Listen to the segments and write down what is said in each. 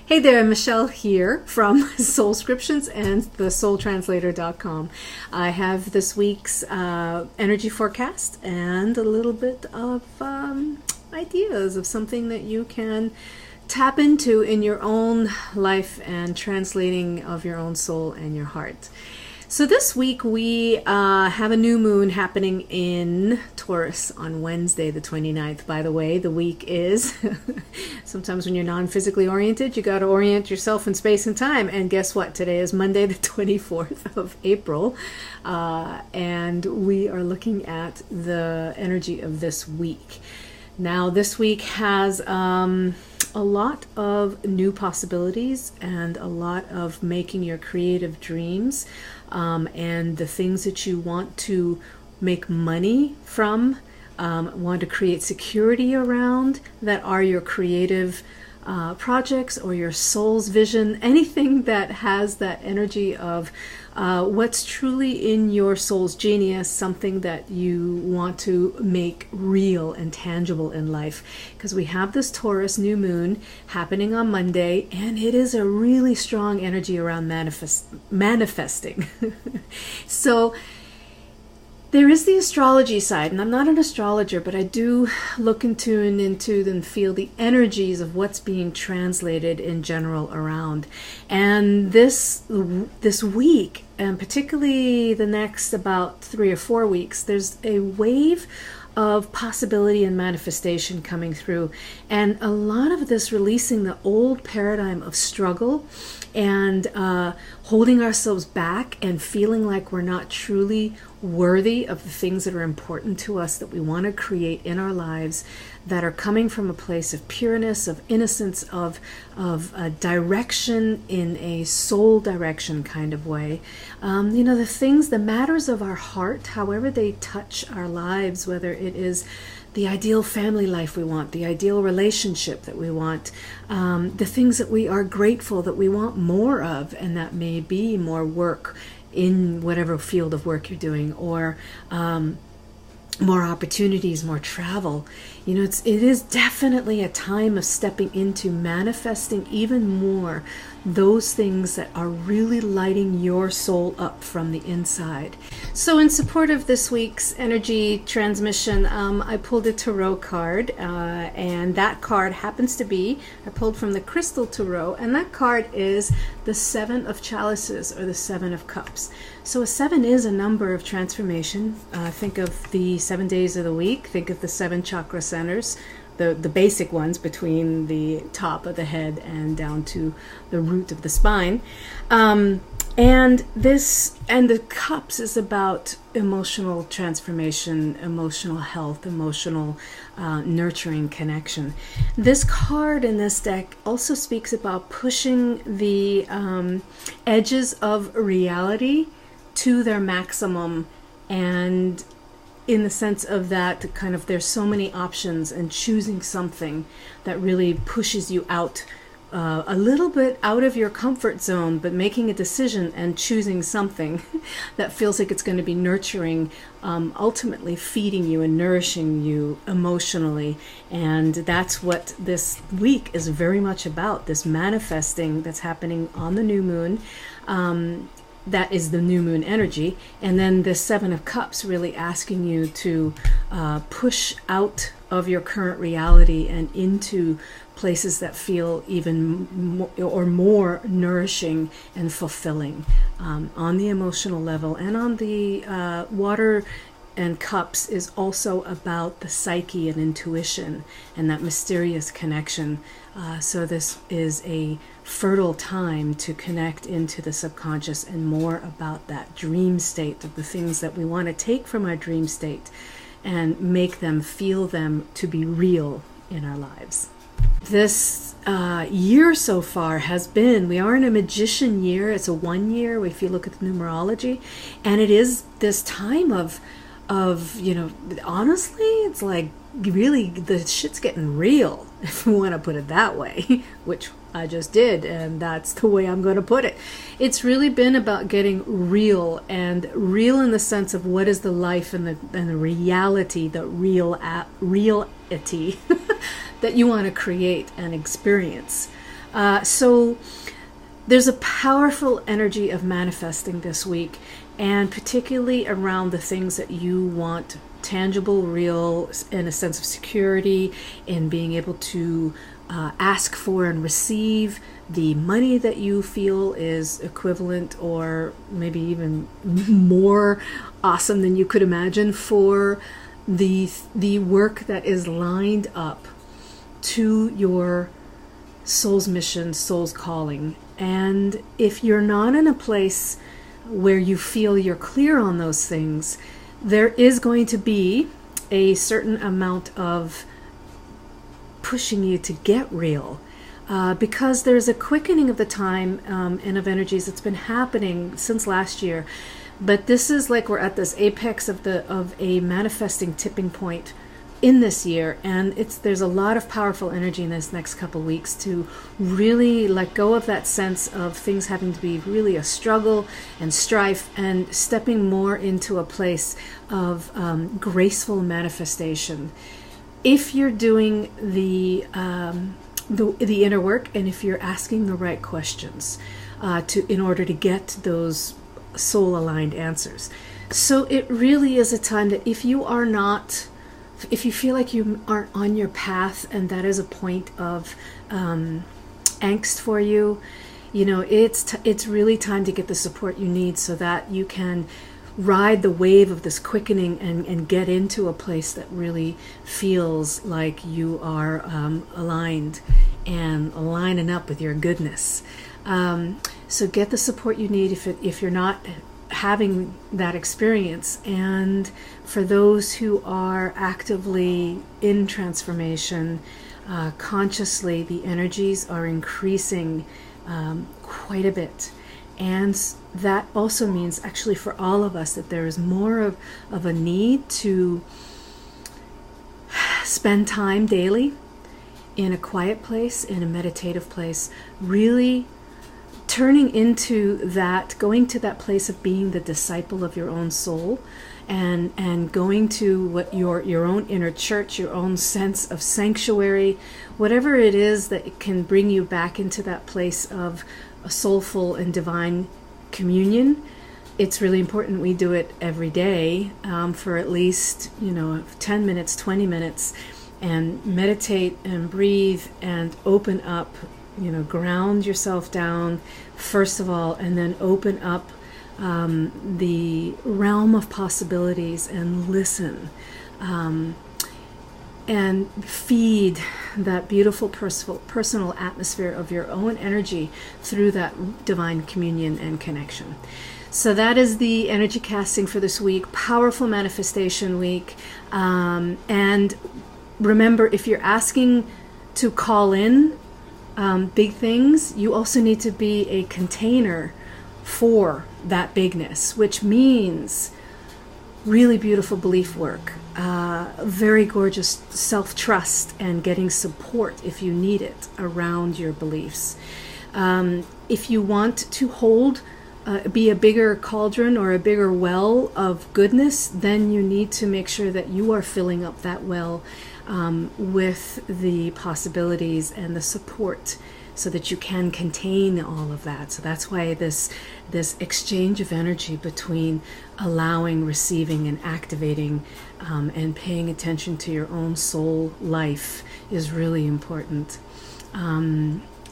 Hey there, Michelle here from Soulscriptions and thesoultranslator.com. I have this week's energy forecast and a little bit of ideas of something that you can tap into in your own life and translating of your own soul and your heart. So this week we have a new moon happening in Taurus on Wednesday the 29th. By the way, the week is, sometimes when you're non-physically oriented, you got to orient yourself in space and time. And guess what? Today is Monday the 24th of April. And we are looking at the energy of this week. Now, this week has a lot of new possibilities and a lot of making your creative dreams and the things that you want to make money from, want to create security around that are your creative projects or your soul's vision, anything that has that energy of what's truly in your soul's genius, something that you want to make real and tangible in life. Because we have this Taurus new moon happening on Monday, and it is a really strong energy around manifesting. So there is the astrology side, and I'm not an astrologer, but I do look into and feel the energies of what's being translated in general around. And this week, and particularly the next about 3 or 4 weeks, there's a wave of possibility and manifestation coming through. And a lot of this releasing the old paradigm of struggle and holding ourselves back and feeling like we're not truly worthy of the things that are important to us, that we want to create in our lives, that are coming from a place of pureness, of innocence, of a direction in a soul direction kind of way. The things, the matters of our heart, however they touch our lives, whether it is the ideal family life we want, the ideal relationship that we want, the things that we are grateful that we want more of, and that may be more work in whatever field of work you're doing, or more opportunities, more travel. It is definitely a time of stepping into manifesting even more those things that are really lighting your soul up from the inside. So in support of this week's energy transmission, I pulled a tarot card, and that card happens to be, I pulled from the Crystal Tarot, and that card is the 7 of Chalices, or the 7 of Cups. So a 7 is a number of transformation. Think of the 7 days of the week. Think of the 7 chakra centers, the basic ones between the top of the head and down to the root of the spine. And the cups is about emotional transformation, emotional health, emotional nurturing connection. This card in this deck also speaks about pushing the edges of reality to their maximum, and in the sense of that kind of, there's so many options, and choosing something that really pushes you out a little bit out of your comfort zone, but making a decision and choosing something that feels like it's going to be nurturing, ultimately feeding you and nourishing you emotionally. And that's what this week is very much about, this manifesting that's happening on the new moon. That is the new moon energy. And then the 7 of Cups really asking you to push out of your current reality and into places that feel even more nourishing and fulfilling on the emotional level. And on the water and cups is also about the psyche and intuition and that mysterious connection. So this is a fertile time to connect into the subconscious and more about that dream state, of the things that we want to take from our dream state and make them, feel them to be real in our lives. This year so far has been, we are in a magician year. It's a 1 year if you look at the numerology, and it is this time of honestly, it's like really the shit's getting real, if we want to put it that way, which I just did, and that's the way I'm going to put it. It's really been about getting real, and real in the sense of what is the life and the reality, the reality that you want to create and experience. So there's a powerful energy of manifesting this week, and particularly around the things that you want tangible, real, and a sense of security in being able to ask for and receive the money that you feel is equivalent or maybe even more awesome than you could imagine for the work that is lined up to your soul's mission, soul's calling. And if you're not in a place where you feel you're clear on those things, there is going to be a certain amount of pushing you to get real, because there's a quickening of the time and of energies that's been happening since last year. But this is like we're at this apex of a manifesting tipping point in this year, and there's a lot of powerful energy in this next couple of weeks to really let go of that sense of things having to be really a struggle and strife, and stepping more into a place of graceful manifestation. If you're doing the inner work, and if you're asking the right questions in order to get those soul aligned answers. So it really is a time that if you feel like you aren't on your path, and that is a point of angst for you, it's really time to get the support you need so that you can ride the wave of this quickening and get into a place that really feels like you are aligned and lining up with your goodness. So get the support you need if you're not having that experience. And for those who are actively in transformation, consciously, the energies are increasing quite a bit. And that also means, actually, for all of us, that there is more of a need to spend time daily in a quiet place, in a meditative place, really turning into that, going to that place of being the disciple of your own soul, and going to what your own inner church, your own sense of sanctuary, whatever it is that can bring you back into that place of a soulful and divine communion. It's really important we do it every day for at least 10 minutes, 20 minutes, and meditate and breathe and open up, ground yourself down first of all, and then open up the realm of possibilities and listen, and feed that beautiful personal atmosphere of your own energy through that divine communion and connection. So that is the energy casting for this week, powerful manifestation week. And remember, if you're asking to call in big things, you also need to be a container for that bigness, which means really beautiful belief work, very gorgeous self-trust, and getting support if you need it around your beliefs. If you want to hold, be a bigger cauldron or a bigger well of goodness, then you need to make sure that you are filling up that well with the possibilities and the support, so that you can contain all of that. So that's why this exchange of energy between allowing, receiving, and activating, and paying attention to your own soul life is really important.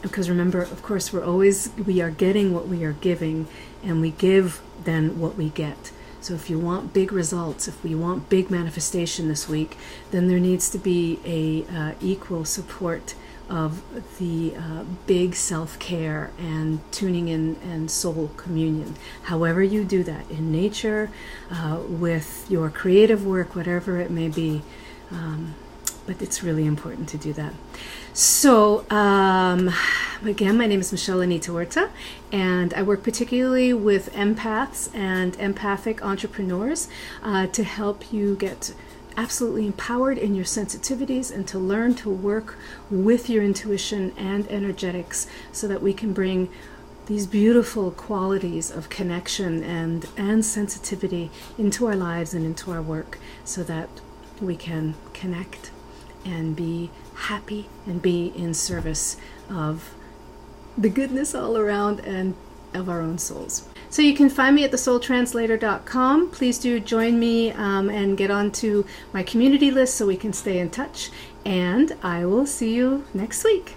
Because remember, of course, we are getting what we are giving, and we give then what we get. So if you want big results, if we want big manifestation this week, then there needs to be a equal support of the big self-care and tuning in and soul communion. However you do that, in nature, with your creative work, whatever it may be, but it's really important to do that. So again, my name is Michelle Anita Huerta, and I work particularly with empaths and empathic entrepreneurs to help you get absolutely empowered in your sensitivities and to learn to work with your intuition and energetics, so that we can bring these beautiful qualities of connection and sensitivity into our lives and into our work, so that we can connect and be happy and be in service of the goodness all around and of our own souls. So you can find me at thesoultranslator.com. Please do join me and get onto my community list so we can stay in touch. And I will see you next week.